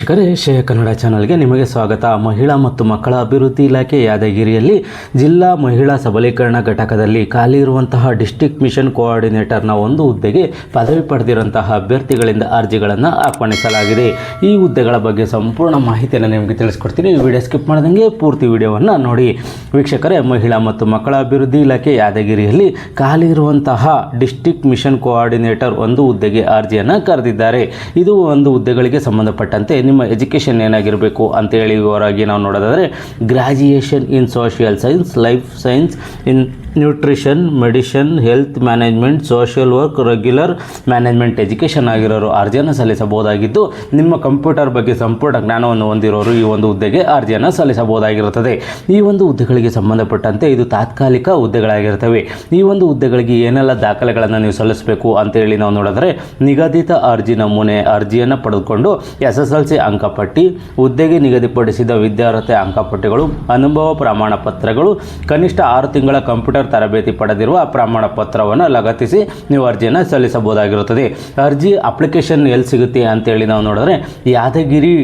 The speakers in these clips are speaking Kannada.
ಶ್ರೇಯ ಕನ್ನಡ ಚಾನಲ್ಗೆ ನಿಮಗೆ ಸ್ವಾಗತ. ಮಹಿಳಾ ಮತ್ತು ಮಕ್ಕಳ ಅಭಿವೃದ್ಧಿ ಇಲಾಖೆ ಯಾದಗಿರಿಯಲ್ಲಿ ಜಿಲ್ಲಾ ಮಹಿಳಾ ಸಬಲೀಕರಣ ಘಟಕದಲ್ಲಿ ಖಾಲಿ ಇರುವಂತಹ ಡಿಸ್ಟ್ರಿಕ್ಟ್ ಮಿಷನ್ ಕೋಆರ್ಡಿನೇಟರ್ನ ಒಂದು ಹುದ್ದೆಗೆ ಪದವಿ ಪಡೆದಿರುವಂತಹ ಅಭ್ಯರ್ಥಿಗಳಿಂದ ಅರ್ಜಿಗಳನ್ನು ಆಹ್ವಾನಿಸಲಾಗಿದೆ. ಈ ಹುದ್ದೆಗಳ ಬಗ್ಗೆ ಸಂಪೂರ್ಣ ಮಾಹಿತಿಯನ್ನು ನಿಮಗೆ ತಿಳಿಸ್ಕೊಡ್ತೀನಿ. ಈ ವಿಡಿಯೋ ಸ್ಕಿಪ್ ಮಾಡ್ದಂಗೆ ಪೂರ್ತಿ ವಿಡಿಯೋವನ್ನು ನೋಡಿ. ವೀಕ್ಷಕರೇ, ಮಹಿಳಾ ಮತ್ತು ಮಕ್ಕಳ ಅಭಿವೃದ್ಧಿ ಇಲಾಖೆ ಯಾದಗಿರಿಯಲ್ಲಿ ಖಾಲಿ ಇರುವಂತಹ ಡಿಸ್ಟ್ರಿಕ್ಟ್ ಮಿಷನ್ ಕೋಆರ್ಡಿನೇಟರ್ ಒಂದು ಹುದ್ದೆಗೆ ಅರ್ಜಿಯನ್ನು ಕರೆದಿದ್ದಾರೆ. ಇದು ಒಂದು ಹುದ್ದೆಗಳಿಗೆ ಸಂಬಂಧಪಟ್ಟಂತೆ ನಿಮ್ಮ ಎಜುಕೇಷನ್ ಏನಾಗಿರಬೇಕು ಅಂತೇಳಿ ವಿವರವಾಗಿ ನಾವು ನೋಡೋದಾದರೆ, graduation in social science, life science, in nutrition, medicine, health management, social work, regular management education ಆಗಿರೋರು ಅರ್ಜಿಯನ್ನು ಸಲ್ಲಿಸಬಹುದಾಗಿದ್ದು, ನಿಮ್ಮ ಕಂಪ್ಯೂಟರ್ ಬಗ್ಗೆ ಸಂಪೂರ್ಣ ಜ್ಞಾನವನ್ನು ಹೊಂದಿರೋರು ಈ ಒಂದು ಹುದ್ದೆಗೆ ಅರ್ಜಿಯನ್ನು ಸಲ್ಲಿಸಬಹುದಾಗಿರುತ್ತದೆ. ಈ ಒಂದು ಹುದ್ದೆಗಳಿಗೆ ಸಂಬಂಧಪಟ್ಟಂತೆ ಇದು ತಾತ್ಕಾಲಿಕ ಹುದ್ದೆಗಳಾಗಿರ್ತವೆ. ಈ ಒಂದು ಹುದ್ದೆಗಳಿಗೆ ಏನೆಲ್ಲ ದಾಖಲೆಗಳನ್ನು ನೀವು ಸಲ್ಲಿಸಬೇಕು ಅಂತೇಳಿ ನಾವು ನೋಡಿದ್ರೆ, ನಿಗದಿತ ಅರ್ಜಿ ನಮೂನೆ, ಅರ್ಜಿಯನ್ನು ಪಡೆದುಕೊಂಡು SSLC ಅಂಕಪಟ್ಟಿ, ಹುದ್ದೆಗೆ ನಿಗದಿಪಡಿಸಿದ ವಿದ್ಯಾರ್ಹತೆ ಅಂಕಪಟ್ಟಿಗಳು, ಅನುಭವ ಪ್ರಮಾಣ ಪತ್ರಗಳು, ಕನಿಷ್ಠ 6 ತಿಂಗಳ ಕಂಪ್ಯೂಟರ್ ತರಬೇತಿ ಪಡೆದಿರುವ ಪ್ರಮಾಣ ಪತ್ರವನ್ನು ಲಗತ್ತಿಸಿ ನೀವು ಅರ್ಜಿಯನ್ನು ಸಲ್ಲಿಸಬಹುದಾಗಿರುತ್ತದೆ. ಅರ್ಜಿ ಅಪ್ಲಿಕೇಶನ್ ಎಲ್ಲಿ ಸಿಗುತ್ತೆ ಅಂತೇಳಿ ನಾವು ನೋಡಿದ್ರೆ, ಯಾದಗಿರಿ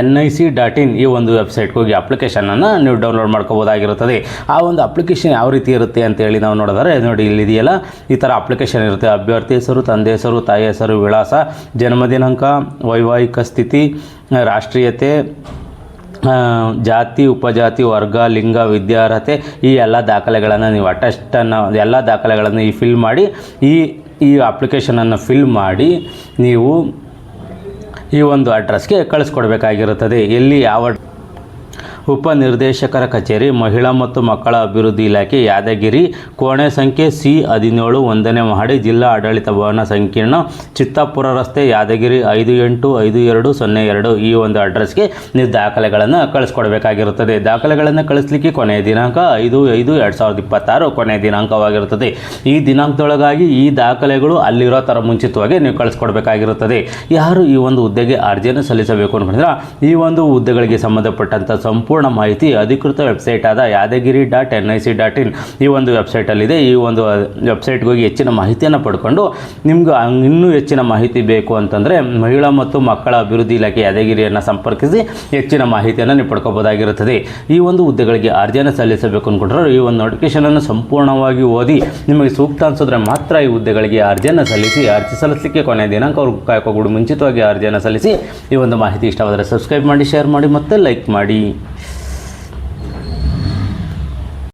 NIC.in ಈ ಒಂದು ವೆಬ್ಸೈಟ್ಗೆ ಹೋಗಿ ಅಪ್ಲಿಕೇಶನನ್ನು ನೀವು ಡೌನ್ಲೋಡ್ ಮಾಡ್ಕೋಬೋದಾಗಿರುತ್ತದೆ. ಆ ಒಂದು ಅಪ್ಲಿಕೇಶನ್ ಯಾವ ರೀತಿ ಇರುತ್ತೆ ಅಂತೇಳಿ ನಾವು ನೋಡಿದ್ರೆ, ನೋಡಿ ಇಲ್ಲಿದೆಯಲ್ಲ, ಈ ಥರ ಅಪ್ಲಿಕೇಶನ್ ಇರುತ್ತೆ. ಅಭ್ಯರ್ಥಿ ಹೆಸರು, ತಂದೆ ಹೆಸರು, ತಾಯಿ ಹೆಸರು, ವಿಳಾಸ, ಜನ್ಮ ದಿನಾಂಕ, ವೈವಾಹಿಕ ಸ್ಥಿತಿ, ರಾಷ್ಟ್ರೀಯತೆ, ಜಾತಿ, ಉಪಜಾತಿ, ವರ್ಗ, ಲಿಂಗ, ವಿದ್ಯಾರ್ಹತೆ, ಈ ಎಲ್ಲ ದಾಖಲೆಗಳನ್ನು ನೀವು ಎಲ್ಲ ದಾಖಲೆಗಳನ್ನು ಫಿಲ್ ಮಾಡಿ ಈ ಅಪ್ಲಿಕೇಶನನ್ನು ಫಿಲ್ ಮಾಡಿ ನೀವು ಈ ಒಂದು ಅಡ್ರೆಸ್ಗೆ ಕಳಿಸ್ಕೊಡ್ಬೇಕಾಗಿರುತ್ತದೆ. ಎಲ್ಲಿ ಯಾವ ಉಪನಿರ್ದೇಶಕರ ಕಚೇರಿ, ಮಹಿಳಾ ಮತ್ತು ಮಕ್ಕಳ ಅಭಿವೃದ್ಧಿ ಇಲಾಖೆ, ಯಾದಗಿರಿ, ಕೋಣೆ ಸಂಖ್ಯೆ C17, 1ನೇ ಮಹಡಿ, ಜಿಲ್ಲಾ ಆಡಳಿತ ಭವನ ಸಂಕೀರ್ಣ, ಚಿತ್ತಾಪುರ ರಸ್ತೆ, ಯಾದಗಿರಿ 585202 ಈ ಒಂದು ಅಡ್ರೆಸ್ಗೆ ನೀವು ದಾಖಲೆಗಳನ್ನು ಕಳಿಸ್ಕೊಡ್ಬೇಕಾಗಿರುತ್ತದೆ. ದಾಖಲೆಗಳನ್ನು ಕಳಿಸ್ಲಿಕ್ಕೆ ಕೊನೆಯ ದಿನಾಂಕ 5/5/2026 ಕೊನೆಯ ದಿನಾಂಕವಾಗಿರುತ್ತದೆ. ಈ ದಿನಾಂಕದೊಳಗಾಗಿ ಈ ದಾಖಲೆಗಳು ಅಲ್ಲಿರೋ ಥರ ಮುಂಚಿತವಾಗಿ ನೀವು ಕಳಿಸ್ಕೊಡ್ಬೇಕಾಗಿರುತ್ತದೆ. ಯಾರು ಈ ಒಂದು ಹುದ್ದೆಗೆ ಅರ್ಜಿಯನ್ನು ಸಲ್ಲಿಸಬೇಕು ಅಂತಂದ್ರೆ, ಈ ಒಂದು ಹುದ್ದೆಗಳಿಗೆ ಸಂಬಂಧಪಟ್ಟಂಥ ಸಂಪೂರ್ಣ ಮಾಹಿತಿ ಅಧಿಕೃತ ವೆಬ್ಸೈಟ್ ಆದ yadagiri.nic.in ಈ ಒಂದು ವೆಬ್ಸೈಟಲ್ಲಿದೆ. ಈ ಒಂದು ವೆಬ್ಸೈಟ್ಗೆ ಹೋಗಿ ಹೆಚ್ಚಿನ ಮಾಹಿತಿಯನ್ನು ಪಡ್ಕೊಂಡು, ನಿಮ್ಗೆ ಇನ್ನೂ ಹೆಚ್ಚಿನ ಮಾಹಿತಿ ಬೇಕು ಅಂತಂದರೆ ಮಹಿಳಾ ಮತ್ತು ಮಕ್ಕಳ ಅಭಿವೃದ್ಧಿ ಇಲಾಖೆ ಯಾದಗಿರಿಯನ್ನು ಸಂಪರ್ಕಿಸಿ ಹೆಚ್ಚಿನ ಮಾಹಿತಿಯನ್ನು ನೀವು ಪಡ್ಕೋಬೋದಾಗಿರುತ್ತದೆ. ಈ ಒಂದು ಹುದ್ದೆಗಳಿಗೆ ಅರ್ಜಿಯನ್ನು ಸಲ್ಲಿಸಬೇಕು ಅಂದ್ಕೊಂಡ್ರೆ ಈ ಒಂದು ನೋಟಿಫಿಕೇಷನನ್ನು ಸಂಪೂರ್ಣವಾಗಿ ಓದಿ ನಿಮಗೆ ಸೂಕ್ತ ಅನಿಸಿದ್ರೆ ಮಾತ್ರ ಈ ಹುದ್ದೆಗಳಿಗೆ ಅರ್ಜಿಯನ್ನು ಸಲ್ಲಿಸಿ. ಅರ್ಜಿ ಸಲ್ಲಿಸಲಿಕ್ಕೆ ಕೊನೆಯ ದಿನಾಂಕ ಅವ್ರು ಕಾಯ್ಕೋಬಿಡು ಮುಂಚಿತವಾಗಿ ಅರ್ಜಿಯನ್ನು ಸಲ್ಲಿಸಿ. ಈ ಒಂದು ಮಾಹಿತಿ ಇಷ್ಟವಾದರೆ ಸಬ್ಸ್ಕ್ರೈಬ್ ಮಾಡಿ, ಶೇರ್ ಮಾಡಿ ಮತ್ತು ಲೈಕ್ ಮಾಡಿ.